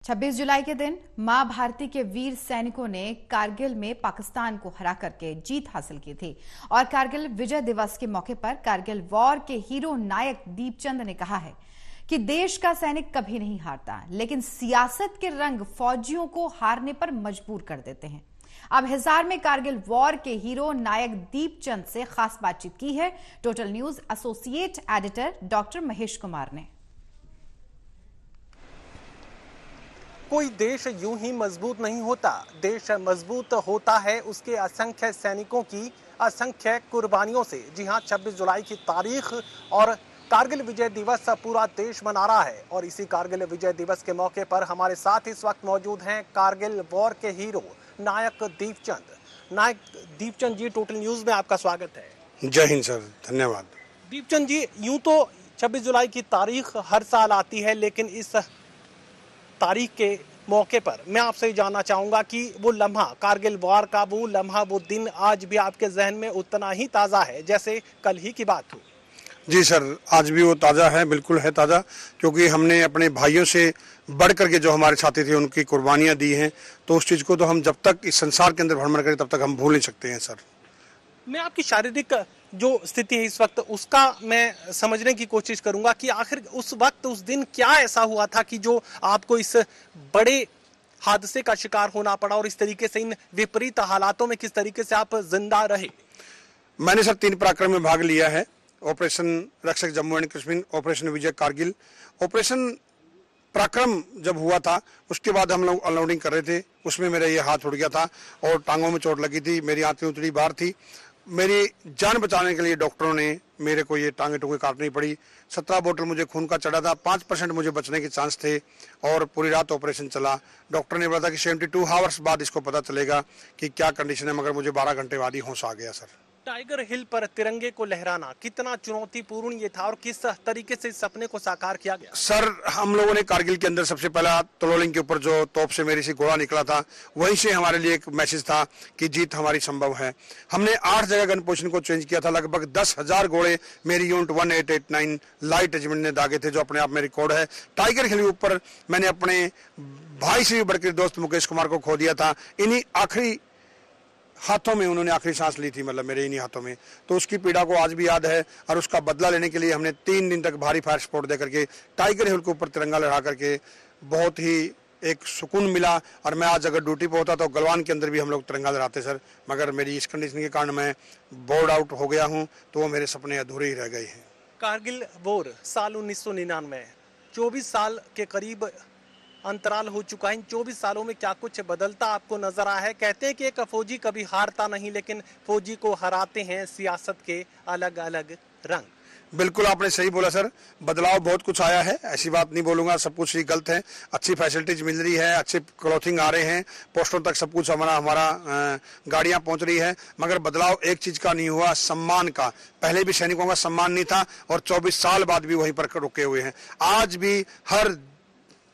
26 जुलाई के दिन मां भारती के वीर सैनिकों ने कारगिल में पाकिस्तान को हरा करके जीत हासिल की थी और कारगिल विजय दिवस के मौके पर कारगिल वॉर के हीरो नायक दीपचंद ने कहा है कि देश का सैनिक कभी नहीं हारता, लेकिन सियासत के रंग फौजियों को हारने पर मजबूर कर देते हैं। अब हिसार में कारगिल वॉर के हीरो नायक दीपचंद से खास बातचीत की है total news associate editor doctor Mahesh Kumar ने। कोई देश यूं ही मजबूत नहीं होता। देश मजबूत होता है उसके असंख्य सैनिकों की असंख्य कुर्बानियों से। जी हां, 26 जुलाई की तारीख और कारगिल विजय दिवस पूरा देश मना रहा है और इसी कारगिल विजय दिवस के मौके पर हमारे साथ इस वक्त मौजूद हैं कारगिल वॉर के हीरो नायक दीपचंद। नायक दीपचंद जी, टोटल न्यूज में आपका स्वागत है। जय हिंद सर, धन्यवाद। दीपचंद जी, यूं तो 26 जुलाई की तारीख हर साल आती है, लेकिन इस तारीख के मौके पर मैं आपसे जानना चाहूंगा कि वो लम्हा, कारगिल वॉर का वो लम्हा, वो दिन आज भी आपके जहन में उतना ही ताज़ा है जैसे कल ही की बात हो? जी सर, आज भी वो ताज़ा है, बिल्कुल है ताज़ा, क्योंकि हमने अपने भाइयों से बढ़ करके जो हमारे साथी थे उनकी कुर्बानियां दी हैं, तो उस चीज़ को तो हम जब तक इस संसार के अंदर भ्रमण करें तब तक हम भूल नहीं सकते हैं सर। मैं आपकी शारीरिक जो स्थिति है इस वक्त, उसका मैं समझने की कोशिश करूंगा कि आखिर उस वक्त, उस दिन क्या ऐसा हुआ था कि जो आपको इस बड़े हादसे का शिकार होना पड़ा और इस तरीके से इन विपरीत हालातों में किस तरीके से आप जिंदा रहे? मैंने सर 3 पराक्रम में भाग लिया है। ऑपरेशन रक्षक Jammu and Kashmir, operation Vijay Kargil. Operation पराक्रम जब हुआ था उसके बाद हम लोग अनलोडिंग कर रहे थे, उसमें मेरा ये हाथ उड़ गया था और टांगों में चोट लगी थी, मेरी आंतें उतरी बाहर थी। मेरी जान बचाने के लिए डॉक्टरों ने मेरे को ये टांगे टूंगे काटनी पड़ी। 17 बोतल मुझे खून का चढ़ा था, 5% मुझे बचने के चांस थे और पूरी रात ऑपरेशन चला। डॉक्टर ने बोला था कि 72 आवर्स बाद इसको पता चलेगा कि क्या कंडीशन है, मगर मुझे 12 घंटे बाद ही होश आ गया सर। टाइगर हिल पर तिरंगे को लहराना कितना चुनौतीपूर्ण ये था और किस तरीके से इस सपने को साकार किया गया? सर, हम लोगों ने कारगिल के अंदर सबसे पहला तलोलिंग के ऊपर जो तोप से मेरी से गोला निकला था, वहीं से हमारे लिए एक मैसेज था कि जीत हमारी संभव है। हमने 8 जगह गन पोजीशन को चेंज किया था। लगभग 10,000 गोले मेरी यूनिट 1889 लाइट रेजिमेंट ने दागे थे, जो अपने आप में रिकॉर्ड है। टाइगर हिल के ऊपर मैंने अपने भाई से भी बढ़कर दोस्त मुकेश कुमार को खो दिया था। इन्हीं आखिरी हाथों में उन्होंने आखिरी सांस ली थी, मतलब मेरे इन्हीं हाथों में। तो उसकी पीड़ा को आज भी याद है और उसका बदला लेने के लिए हमने 3 दिन तक भारी फायर सपोर्ट दे करके टाइगर हिल के ऊपर तिरंगा लहरा करके बहुत ही एक सुकून मिला। और मैं आज अगर ड्यूटी पे होता तो गलवान के अंदर भी हम लोग तिरंगा लहराते सर, मगर मेरी इस कंडीशन के कारण मैं बोर्ड आउट हो गया हूँ, तो वो मेरे सपने अधूरे ही रह गए हैं। कारगिल वॉर साल 1999, 24 साल के करीब अंतराल हो चुका है। इन 24 सालों में क्या कुछ बदलता आपको नजर आया है? कहते हैं कि एक फौजी कभी हारता नहीं, लेकिन फौजी को हराते हैं सियासत के अलग अलग रंग। बिल्कुल आपने सही बोला सर, बदलाव बहुत कुछ आया है, ऐसी बात नहीं बोलूंगा सब कुछ ही गलत है। अच्छी फैसिलिटीज मिल रही है, अच्छे क्लॉथिंग आ रहे हैं, पोस्टों तक सब कुछ हमारा गाड़ियां पहुंच रही है, मगर बदलाव एक चीज का नहीं हुआ, सम्मान का। पहले भी सैनिकों का सम्मान नहीं था और 24 साल बाद भी वहीं पर रुके हुए हैं। आज भी हर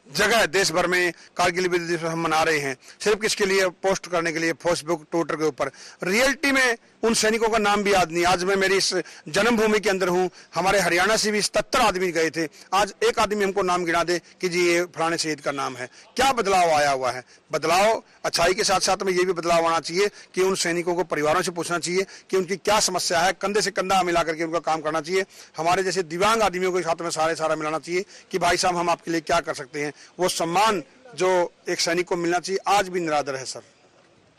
जगह देश भर में कारगिल विजय दिवस हम मना रहे हैं, सिर्फ किसके लिए? पोस्ट करने के लिए फेसबुक ट्विटर के ऊपर। रियलिटी में उन सैनिकों का नाम भी याद नहीं। आज मैं मेरी इस जन्मभूमि के अंदर हूं, हमारे हरियाणा से भी 77 आदमी गए थे, आज एक आदमी हमको नाम गिना दे कि जी ये फलाने शहीद का नाम है। क्या बदलाव आया हुआ है? बदलाव अच्छाई के साथ साथ में ये भी बदलाव आना चाहिए कि उन सैनिकों को परिवारों से पूछना चाहिए कि उनकी क्या समस्या है, कंधे से कंधा मिला करके उनका काम करना चाहिए। हमारे जैसे दिव्यांग आदमियों के साथ में सारा मिलाना चाहिए कि भाई साहब हम आपके लिए क्या कर सकते हैं। वो सम्मान जो एक सैनिक को मिलना चाहिए आज भी निरादर है सर।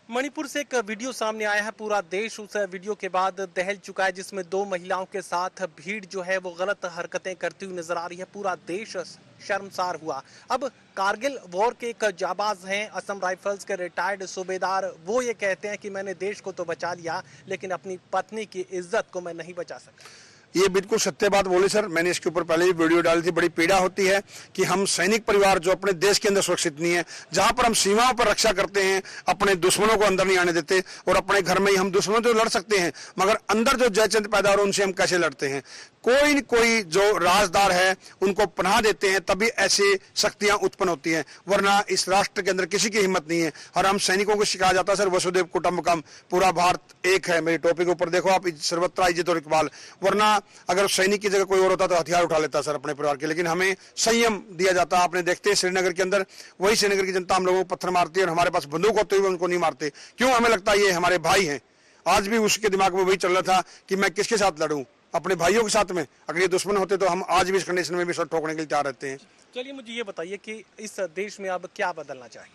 मणिपुर से एक वीडियो सामने आया है, पूरा देश उस वीडियो के बाद दहल चुका है, जिसमें 2 महिलाओं के साथ भीड़ जो है वो गलत हरकतें करती हुई नजर आ रही है। पूरा देश शर्मसार हुआ। अब कारगिल वॉर के एक जाबाज हैं, असम राइफल्स के रिटायर्ड सूबेदार, वो ये कहते हैं कि मैंने देश को तो बचा लिया, लेकिन अपनी पत्नी की इज्जत को मैं नहीं बचा सका। ये बिल्कुल सत्य बात बोले सर, मैंने इसके ऊपर पहले भी वीडियो डाली थी। बड़ी पीड़ा होती है कि हम सैनिक परिवार जो अपने देश के अंदर सुरक्षित नहीं है, जहां पर हम सीमाओं पर रक्षा करते हैं, अपने दुश्मनों को अंदर नहीं आने देते, और अपने घर में ही हम दुश्मनों से लड़ सकते हैं, मगर अंदर जो जयचंद पैदा हो रहे हैं उनसे हम कैसे लड़ते हैं? कोई न कोई जो राजदार है उनको पनाह देते हैं, तभी ऐसी शक्तियां उत्पन्न होती हैं, वरना इस राष्ट्र के अंदर किसी की हिम्मत नहीं है। और हम सैनिकों को सिखाया जाता है सर, वसुदेव कुटुंबकम, पूरा भारत एक है। मेरी टोपी के ऊपर देखो आप, सर्वत्र इज्जत और इकबाल। वरना अगर उस सैनिक की जगह कोई और होता तो हथियार उठा लेता सर अपने परिवार के, लेकिन हमें संयम दिया जाता। आपने देखते हैं श्रीनगर के अंदर वही श्रीनगर की जनता हम लोगों को पत्थर मारती है और हमारे पास बंदूक होते हुए उनको नहीं मारते। क्यों? हमें लगता है ये हमारे भाई हैं। आज भी उसके दिमाग में वही चल रहा था कि मैं किसके साथ लड़ूं, अपने भाइयों के साथ में। अगर ये दुश्मन होते तो हम आज भी इस कंडीशन में भी सर ठोकने के लिए तैयार रहते हैं। चलिए मुझे ये बताइए कि इस देश में अब क्या बदलना चाहिए?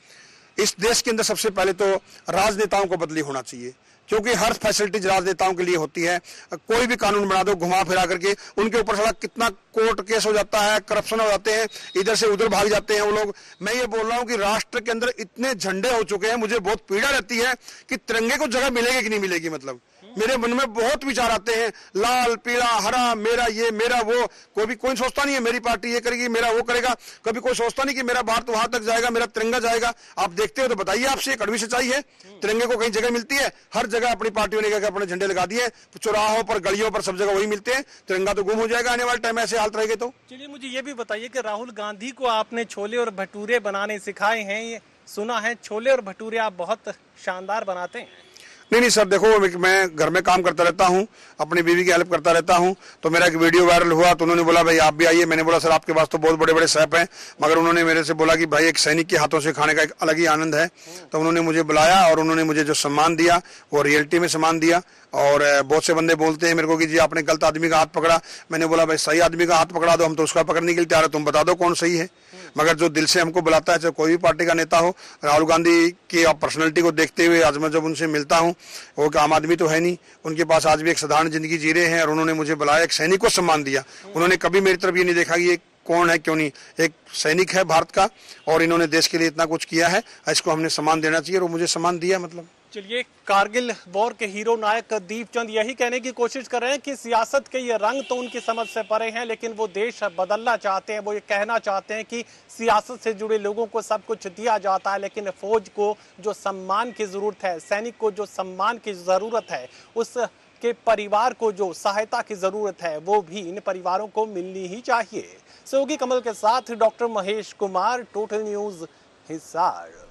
इस देश के अंदर सबसे पहले तो राजनेताओं को बदली होना चाहिए, क्योंकि हर फैसिलिटीज राजनेताओं के लिए होती है। कोई भी कानून बना दो घुमा फिरा करके, उनके ऊपर साला कितना कोर्ट केस हो जाता है, करप्शन हो जाते हैं, इधर से उधर भाग जाते हैं वो लोग। मैं ये बोल रहा हूं कि राष्ट्र के अंदर इतने झंडे हो चुके हैं, मुझे बहुत पीड़ा रहती है कि तिरंगे को जगह मिलेगी कि नहीं मिलेगी। मतलब मेरे मन में बहुत विचार आते हैं, लाल पीला हरा, मेरा ये मेरा वो। कोई सोचता नहीं है मेरी पार्टी ये करेगी, मेरा वो करेगा। कभी कोई सोचता नहीं कि मेरा भारत वहां तक जाएगा, मेरा तिरंगा जाएगा। आप देखते हो तो बताइए, आपसे ये कड़वी सच्चाई है। तिरंगे को कहीं जगह मिलती है? हर जगह अपनी पार्टियों ने क्या अपने झंडे लगा दिए, चौराहों पर गलियों पर सब जगह वही मिलते हैं। तिरंगा तो गुम हो जाएगा आने वाले टाइम ऐसे हालत रहेगी तो। चलिए मुझे ये भी बताइए कि राहुल गांधी को आपने छोले और भटूरे बनाने सिखाए हैं, ये सुना है छोले और भटूरे आप बहुत शानदार बनाते हैं। नहीं सर, देखो मैं घर में काम करता रहता हूँ, अपनी बीवी की हेल्प करता रहता हूँ। तो मेरा एक वीडियो वायरल हुआ तो उन्होंने बोला भाई आप भी आइए। मैंने बोला सर आपके पास तो बहुत बड़े बड़े शेफ हैं, मगर उन्होंने मेरे से बोला कि भाई एक सैनिक के हाथों से खाने का एक अलग ही आनंद है। तो उन्होंने मुझे बुलाया और उन्होंने मुझे जो सम्मान दिया वो रियलिटी में सम्मान दिया। और बहुत से बंदे बोलते हैं मेरे को कि जी आपने गलत आदमी का हाथ पकड़ा। मैंने बोला भाई सही आदमी का हाथ पकड़ा दो, हम तो उसका पकड़ने के लिए तैयार है, तुम बता दो कौन सही है। मगर जो दिल से हमको बुलाता है, चाहे कोई भी पार्टी का नेता हो, राहुल गांधी की पर्सनैलिटी को देखते हुए आज मैं जब उनसे मिलता हूँ, वो आम आदमी तो है नहीं, उनके पास आज भी एक साधारण जिंदगी जी रहे हैं। और उन्होंने मुझे बुलाया, एक सैनिक को सम्मान दिया। उन्होंने कभी मेरी तरफ ये नहीं देखा कि ये कौन है क्यों नहीं, एक सैनिक है भारत का और इन्होंने देश के लिए इतना कुछ किया है, इसको हमने सम्मान देना चाहिए और मुझे सम्मान दिया। मतलब चलिए, कारगिल वॉर के हीरो नायक दीपचंद यही कहने की कोशिश कर रहे हैं कि सियासत के ये रंग तो उनकी समझ से परे हैं, लेकिन वो देश बदलना चाहते हैं। वो ये कहना चाहते हैं कि सियासत से जुड़े लोगों को सब कुछ दिया जाता है, लेकिन फौज को जो सम्मान की जरूरत है, सैनिक को जो सम्मान की जरूरत है, उसके परिवार को जो सहायता की जरूरत है, वो भी इन परिवारों को मिलनी ही चाहिए। सहयोगी कमल के साथ doctor Mahesh Kumar, total news, Hisar.